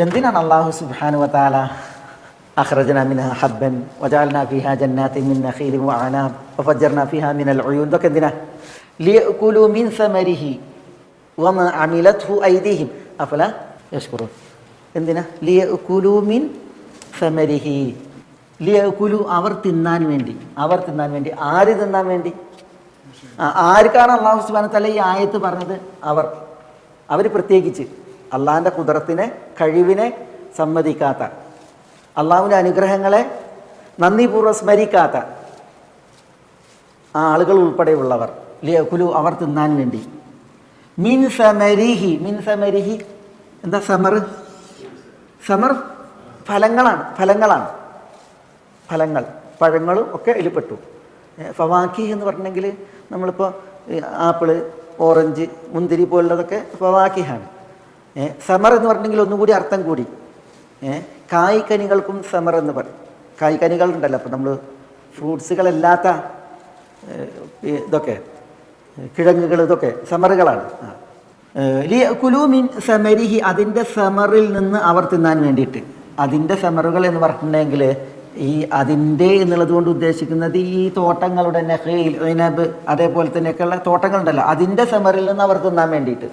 എന്തിനാണ് അല്ലാഹു സുബ്ഹാനഹു വ തആല അഖ്റജനാ മിൻഹാ ഹബ്ബൻ വജഅൽനാ ഫീഹാ ജന്നാത്തിൻ മിൻ നഖീലിൻ വഅനാബ് വഫജ്ജർനാ ഫീഹാ മിനൽ ഉയൂൻ, ഇതൊക്കെ എന്തിനാ? ലിയഅകുലു മിൻ സമരിഹി വമാ അമിലത്ഹു ഐദീഹിം അഫലാ യശ്കുറൂൻ. എന്തിനാ? ലിയഅകുലു മിൻ സമരിഹി, ലിയഅകുലു അവർ തിന്നാൻ വേണ്ടി. അവർ തിന്നാൻ വേണ്ടി. ആര് തിന്നാൻ വേണ്ടി? ആർക്കാണ് അല്ലാഹു സുബ്ഹാനഹു വ തആല ഈ ആയത്ത് പറഞ്ഞത്? അവർ പ്രത്യേകിച്ച് അള്ളാഹിൻ്റെ കുദറത്തിനെ, കഴിവിനെ സമ്മതിക്കാത്ത, അള്ളാഹുവിൻ്റെ അനുഗ്രഹങ്ങളെ നന്ദിപൂർവ്വം സ്മരിക്കാത്ത ആ ആളുകൾ ഉൾപ്പെടെയുള്ളവർ. ലിയഅകുലു അവർ തിന്നാൻ വേണ്ടി. മിൻ സമരിഹി, മിൻ സമരിഹി എന്താ? സമർ ഫലങ്ങളാണ്. ഫലങ്ങൾ പഴങ്ങളും ഒക്കെ അതിൽ പെട്ടു. ഫവാക്കി എന്ന് പറഞ്ഞെങ്കിൽ നമ്മളിപ്പോൾ ആപ്പിള്, ഓറഞ്ച്, മുന്തിരി പോലുള്ളതൊക്കെ ഫവാക്കിഹാണ്. സമർ എന്ന് പറഞ്ഞെങ്കിൽ ഒന്നുകൂടി അർത്ഥം കൂടി. കായ്ക്കനികൾക്കും സമർ എന്ന് പറയും. കായ്ക്കനികളുണ്ടല്ലോ, അപ്പോൾ നമ്മൾ ഫ്രൂട്ട്സുകളല്ലാത്ത ഇതൊക്കെ കിഴങ്ങുകൾ, ഇതൊക്കെ സമറുകളാണ്. ലിയഅകുലു മിൻ സമരിഹി, അതിൻ്റെ സമറിൽ നിന്ന് അവർ തിന്നാൻ വേണ്ടിയിട്ട്. അതിൻ്റെ സമറുകൾ എന്ന് പറഞ്ഞിട്ടുണ്ടെങ്കിൽ ഈ അതിൻ്റെ എന്നുള്ളത് കൊണ്ട് ഉദ്ദേശിക്കുന്നത് ഈ തോട്ടങ്ങളുടെ നഖീൽ, ഇനബ്, അതേപോലെ തന്നെയൊക്കെയുള്ള തോട്ടങ്ങളുണ്ടല്ലോ, അതിൻ്റെ സമറിൽ നിന്ന് അവർ തിന്നാൻ വേണ്ടിയിട്ട്.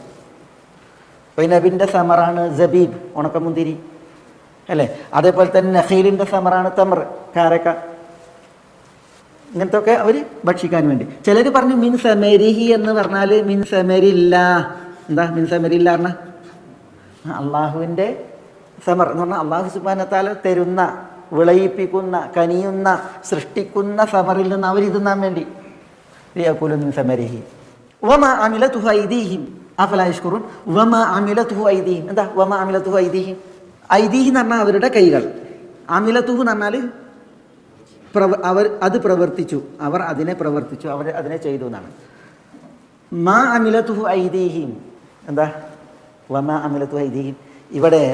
ഇനബിൻ്റെ സമറാണ് സബീബ്, ഉണക്കമുന്തിരി അല്ലേ. അതേപോലെ തന്നെ നഖീലിൻ്റെ സമറാണ് തമർ, കാരക്ക. ഇങ്ങനത്തെ ഒക്കെ അവർ ഭക്ഷിക്കാൻ വേണ്ടി. ചിലർ പറഞ്ഞു മിൻ സമരിഹി എന്ന് പറഞ്ഞാൽ മിൻ സമരില്ല. എന്താ മിൻ സമരില്ല പറഞ്ഞാൽ? അള്ളാഹുവിൻ്റെ സമർ എന്ന് പറഞ്ഞാൽ അള്ളാഹു സുബ്ഹാനഹു വ തആല തരുന്ന, വിളയിപ്പിക്കുന്ന, കനിയുന്ന, സൃഷ്ടിക്കുന്ന സമറിൽ നിന്ന് അവർ തിന്നാൻ വേണ്ടി. ലിയഅകുലു മിൻ സമരിഹി വമാ അമിലതുഹു ഐദീഹിം അഫലാ യശ്കുറൂൻ. വമാ അമിലതുഹു ഐദീഹിം എന്താ? വമാ അമിലതുഹു ഐദീഹിം, ഐദീഹി എന്ന് പറഞ്ഞാൽ അവരുടെ കൈകൾ. അമിലതുഹു എന്ന് പറഞ്ഞാൽ അവർ അത് പ്രവർത്തിച്ചു, അവർ അതിനെ പ്രവർത്തിച്ചു, അവർ അതിനെ ചെയ്തു എന്നാണ്. മാ അമിലതുഹു ഐദീഹിം എന്താ? വമാ അമിലതുഹു ഐദീഹിം. ഇവിടെ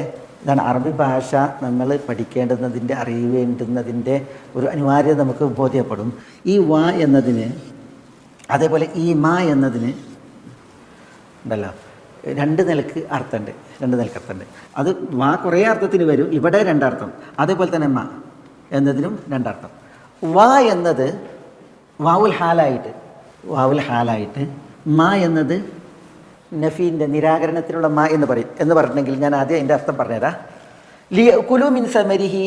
ഇതാണ് അറബി ഭാഷ നമ്മൾ പഠിക്കേണ്ടുന്നതിൻ്റെ, അറിയേണ്ടുന്നതിൻ്റെ ഒരു അനിവാര്യത നമുക്ക് ബോധ്യപ്പെടും. ഈ വാ എന്നതിന്, അതേപോലെ ഈ മാ എന്നതിന് ഉണ്ടല്ലോ, രണ്ട് നിലക്ക് അർത്ഥമുണ്ട്. അത് വാ കുറേ അർത്ഥത്തിന് വരും, ഇവിടെ രണ്ടർത്ഥം. അതേപോലെ തന്നെ മാ എന്നതിനും രണ്ടർത്ഥം. വാ എന്നത് വാവുൽ ഹാലായിട്ട്, മാ എന്നത് നഫീൻ്റെ നിരാകരണത്തിലുള്ള മാ എന്ന് പറയും. എന്ന് പറഞ്ഞിട്ടുണ്ടെങ്കിൽ ഞാൻ ആദ്യം അതിൻ്റെ അർത്ഥം പറഞ്ഞുതരാം. ലിയഅകുലു മിൻ സമരിഹി,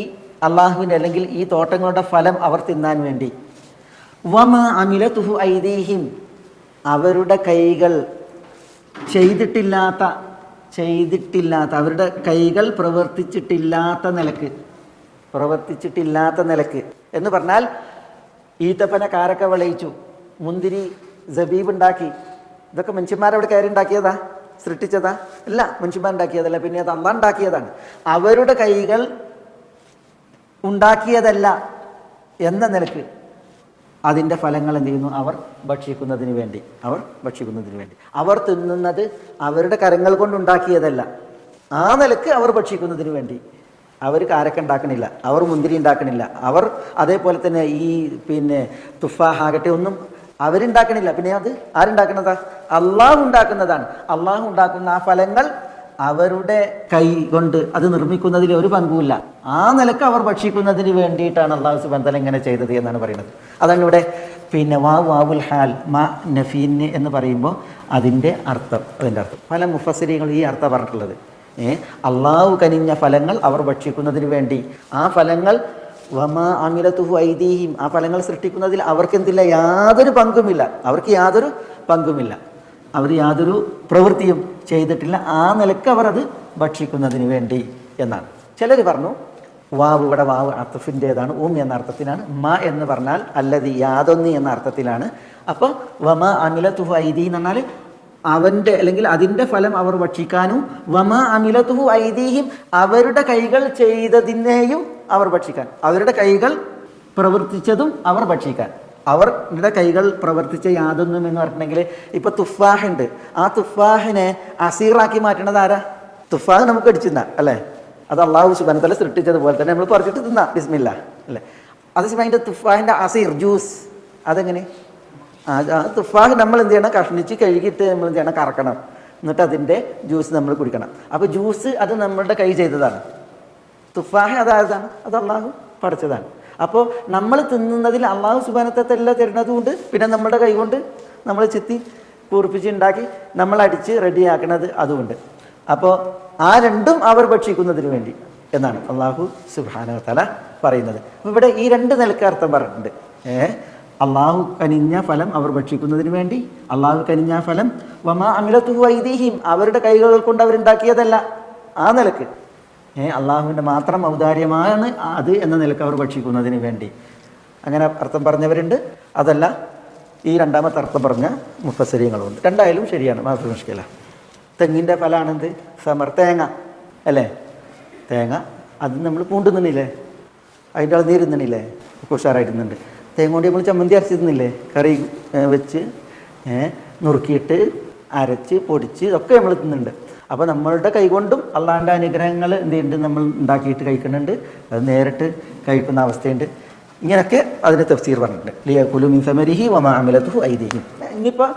അള്ളാഹുവിൻ്റെ അല്ലെങ്കിൽ ഈ തോട്ടങ്ങളുടെ ഫലം അവർ തിന്നാൻ വേണ്ടി. വമാ അമിലതുഹു ഐദീഹിം, അവരുടെ കൈകൾ ചെയ്തിട്ടില്ലാത്ത, അവരുടെ കൈകൾ പ്രവർത്തിച്ചിട്ടില്ലാത്ത നിലക്ക് എന്ന് പറഞ്ഞാൽ ഈത്തപ്പന, കാരക്ക വിളയിച്ചു, മുന്തിരി, സബീബ് ഉണ്ടാക്കി. ഇതൊക്കെ മനുഷ്യന്മാരവിടെ കയറി ഉണ്ടാക്കിയതാ? സൃഷ്ടിച്ചതാ? അല്ല, മനുഷ്യന്മാരുണ്ടാക്കിയതല്ല, പിന്നെ അത് അള്ളാഹ് ഉണ്ടാക്കിയതാണ്. അവരുടെ കൈകൾ ഉണ്ടാക്കിയതല്ല എന്ന നിലക്ക് അതിൻ്റെ ഫലങ്ങൾ എന്ത് ചെയ്യുന്നു? അവർ ഭക്ഷിക്കുന്നതിന് വേണ്ടി. അവർ തിന്നുന്നത് അവരുടെ കരങ്ങൾ കൊണ്ടുണ്ടാക്കിയതല്ല, ആ നിലക്ക് അവർ ഭക്ഷിക്കുന്നതിന് വേണ്ടി. അവർ കാരക്ക ഉണ്ടാക്കണില്ല, അവർ മുന്തിരി ഉണ്ടാക്കണില്ല, അവർ അതേപോലെ തന്നെ ഈ തുഫാഹാകട്ടെ ഒന്നും അവരുണ്ടാക്കണില്ല. പിന്നെ അത് ആരുണ്ടാക്കുന്നതാ? അള്ളാഹു ഉണ്ടാക്കുന്നതാണ്. അള്ളാഹു ഉണ്ടാക്കുന്ന ആ ഫലങ്ങൾ അവരുടെ കൈ കൊണ്ട് അത് നിർമ്മിക്കുന്നതിൽ ഒരു പങ്കുമില്ല. ആ നിലക്ക് അവർ ഭക്ഷിക്കുന്നതിന് വേണ്ടിയിട്ടാണ് അള്ളാഹു സുബ്ഹാനഹു വ തആല ഇങ്ങനെ ചെയ്തത് എന്നാണ് പറയുന്നത്. അതാണ് ഇവിടെ വാവുൽ ഹാൽ മാ നഫീന് എന്ന് പറയുമ്പോൾ അതിൻ്റെ അർത്ഥം. പല മുഫസ്സിരീങ്ങൾ ഈ അർത്ഥം പറഞ്ഞിട്ടുള്ളത്. അള്ളാഹു കനിഞ്ഞ ഫലങ്ങൾ അവർ ഭക്ഷിക്കുന്നതിന് വേണ്ടി. ആ ഫലങ്ങൾ വമാ അമിലതുഹു ഐദീഹിം, ആ ഫലങ്ങൾ സൃഷ്ടിക്കുന്നതിൽ അവർക്കെന്തില്ല? യാതൊരു പങ്കുമില്ല. അവർ യാതൊരു പ്രവൃത്തിയും ചെയ്തിട്ടില്ല. ആ നിലക്ക് അവർ അത് ഭക്ഷിക്കുന്നതിന് വേണ്ടി എന്നാണ്. ചിലർ പറഞ്ഞു വാവ് ഇവിടെ വാവ് അർത്തഫിൻ്റേതാണ്, എന്ന അർത്ഥത്തിനാണ്. മ എന്ന് പറഞ്ഞാൽ അല്ലതി, യാതൊന്ന് എന്ന അർത്ഥത്തിലാണ്. അപ്പോൾ വമാ അമിലതുഹു ഐദീ എന്ന് പറഞ്ഞാൽ അവൻ്റെ അല്ലെങ്കിൽ അതിൻ്റെ ഫലം അവർ ഭക്ഷിക്കാനും, വമാ അമിലതുഹു ഐദീഹിം അവരുടെ കൈകൾ ചെയ്തതിനെയും അവർ ഭക്ഷിക്കാൻ. അവരുടെ കൈകൾ പ്രവർത്തിച്ചതും അവർ ഭക്ഷിക്കാൻ. അവരുടെ കൈകൾ പ്രവർത്തിച്ച യാതൊന്നും എന്ന് പറഞ്ഞിട്ടുണ്ടെങ്കിൽ ഇപ്പോൾ തുഫാഹുണ്ട്, ആ തുഫാഹിനെ അസീറാക്കി മാറ്റണത് ആരാ? തുഫാഹ് നമുക്ക് അടിച്ചിരുന്ന അല്ലേ? അത് അള്ളാഹു സുബ്ഹാനഹു വ തആല സൃഷ്ടിച്ചതുപോലെ തന്നെ നമ്മൾ പറിച്ചിട്ട് തിന്നാം, ബിസ്മില്ലാ അല്ലേ? അതേസമയം അതിൻ്റെ തുഫാഹിൻ്റെ അസീർ, ജ്യൂസ്, അതെങ്ങനെ? തുഫാഹ് നമ്മൾ എന്ത് ചെയ്യണം? കഷ്ണിച്ച് കഴുകിയിട്ട് നമ്മൾ എന്ത് ചെയ്യണം? കറക്കണം. എന്നിട്ട് അതിൻ്റെ ജ്യൂസ് നമ്മൾ കുടിക്കണം. അപ്പോൾ ജ്യൂസ് അത് നമ്മളുടെ കൈ ചെയ്തതാണ്. തുഫാഹ അതായതാണ്, അത് അള്ളാഹു പഠിച്ചതാണ്. അപ്പോൾ നമ്മൾ തിന്നുന്നതിൽ അള്ളാഹു സുബ്ഹാനഹു തരുന്നത് കൊണ്ട് പിന്നെ നമ്മുടെ കൈ കൊണ്ട് നമ്മൾ ചെത്തി കൂർപ്പിച്ച് ഉണ്ടാക്കി നമ്മൾ അടിച്ച് റെഡിയാക്കുന്നത് അതുകൊണ്ട്. അപ്പോൾ ആ രണ്ടും അവർ ഭക്ഷിക്കുന്നതിന് വേണ്ടി എന്നാണ് അള്ളാഹു സുബ്ഹാനഹു വതആല പറയുന്നത്. അപ്പോൾ ഇവിടെ ഈ രണ്ട് നിലക്ക് അർത്ഥം പറഞ്ഞിട്ടുണ്ട്. അള്ളാഹു കനിഞ്ഞ ഫലം അവർ ഭക്ഷിക്കുന്നതിന് വേണ്ടി, അള്ളാഹു കനിഞ്ഞ ഫലം വമാ അമിലത്തുഹു ഐദീഹിം അവരുടെ കൈകൾ കൊണ്ട് അവരുണ്ടാക്കിയതല്ല, ആ നിലക്ക് അള്ളാഹുവിൻ്റെ മാത്രം ഔദാര്യമാണ് അത് എന്ന നിലക്ക് അവർ ഭക്ഷിക്കുന്നതിന് വേണ്ടി. അങ്ങനെ അർത്ഥം പറഞ്ഞവരുണ്ട്. അതല്ല ഈ രണ്ടാമത്തെ അർത്ഥം പറഞ്ഞ മുഫസ്സിരീങ്ങളുണ്ട്. രണ്ടായാലും ശരിയാണ്, മാഫി മുഷ്കില. തെങ്ങിൻ്റെ ഫലമാണെന്ത്? സമർ, തേങ്ങ അല്ലേ? തേങ്ങ അത് നമ്മൾ പൂണ്ടുന്നില്ലേ, അതിൻ്റെ അത് നീരുന്നില്ലേ, ഉഷാറായിരുന്നുണ്ട്. തേങ്ങ കൊണ്ട് നമ്മൾ ചമ്മന്തി അരച്ചിരുന്നില്ലേ, കറി വെച്ച് നുറുക്കിയിട്ട് അരച്ച് പൊടിച്ച് ഒക്കെ നമ്മൾ തിന്നുന്നുണ്ട്. അപ്പോൾ നമ്മളുടെ കൈകൊണ്ടും അള്ളാഹിൻ്റെ അനുഗ്രഹങ്ങൾ എന്ത് ചെയ്യുന്നുണ്ട്, നമ്മൾ ഉണ്ടാക്കിയിട്ട് കഴിക്കുന്നുണ്ട്. അത് നേരിട്ട് കഴിക്കുന്ന അവസ്ഥയുണ്ട്. ഇങ്ങനെയൊക്കെ അതിന് തഫ്സീർ പറഞ്ഞിട്ടുണ്ട്. ലിയകുലു മിൻ സമരിഹി വമാ അമിലതുഹു ഐദീഹിം. ഇനിയിപ്പോൾ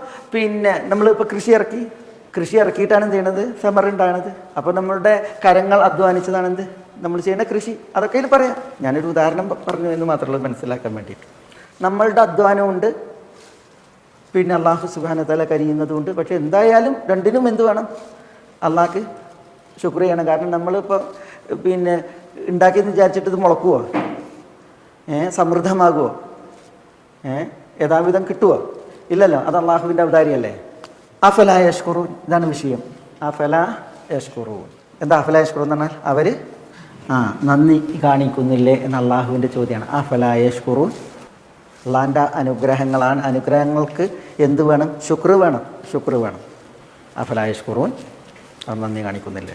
നമ്മളിപ്പോൾ കൃഷി ഇറക്കിയിട്ടാണ് എന്ത് ചെയ്യണത്, സമർ ഉണ്ടാകണത്. അപ്പോൾ നമ്മളുടെ കരങ്ങൾ അധ്വാനിച്ചതാണെന്ത്, നമ്മൾ ചെയ്യുന്ന കൃഷി. അതൊക്കെ ഇതിൽ പറയാം. ഞാനൊരു ഉദാഹരണം പറഞ്ഞു എന്ന് മാത്രമല്ല മനസ്സിലാക്കാൻ വേണ്ടിയിട്ട്. നമ്മളുടെ അധ്വാനമുണ്ട്, പിന്നെ അള്ളാഹു സുബ്ഹാനഹു വതആല കരിയുന്നതുകൊണ്ട്. പക്ഷെ എന്തായാലും രണ്ടിനും എന്ത് വേണം, അള്ളാഹ്ക്ക് ശുക്ർ ചെയ്യണം. കാരണം നമ്മളിപ്പോൾ ഉണ്ടാക്കിയെന്ന് വിചാരിച്ചിട്ട് ഇത് മുളക്കുവോ, സമൃദ്ധമാകുമോ, യഥാവിധം കിട്ടുമോ? ഇല്ലല്ലോ. അത് അള്ളാഹുവിൻ്റെ ഔദാര്യമല്ലേ. അഫലാ യഷ്കുറൂൻ, ഇതാണ് വിഷയം. അഫലാ യഷ്കുറൂൻ. എന്താ അഫലാ യഷ്കുറൂൻ എന്ന് പറഞ്ഞാൽ? അവർ നന്ദി കാണിക്കുന്നില്ലേ എന്ന അള്ളാഹുവിൻ്റെ ചോദ്യമാണ്. അഫലാ യഷ്കുറൂൻ. അള്ളാഹിൻ്റെ അനുഗ്രഹങ്ങളാണ്. അനുഗ്രഹങ്ങൾക്ക് എന്ത് വേണം? ശുക്ർ വേണം. അഫലാ യഷ്കുറൂൻ, അത് നന്ദി കാണിക്കുന്നില്ലേ.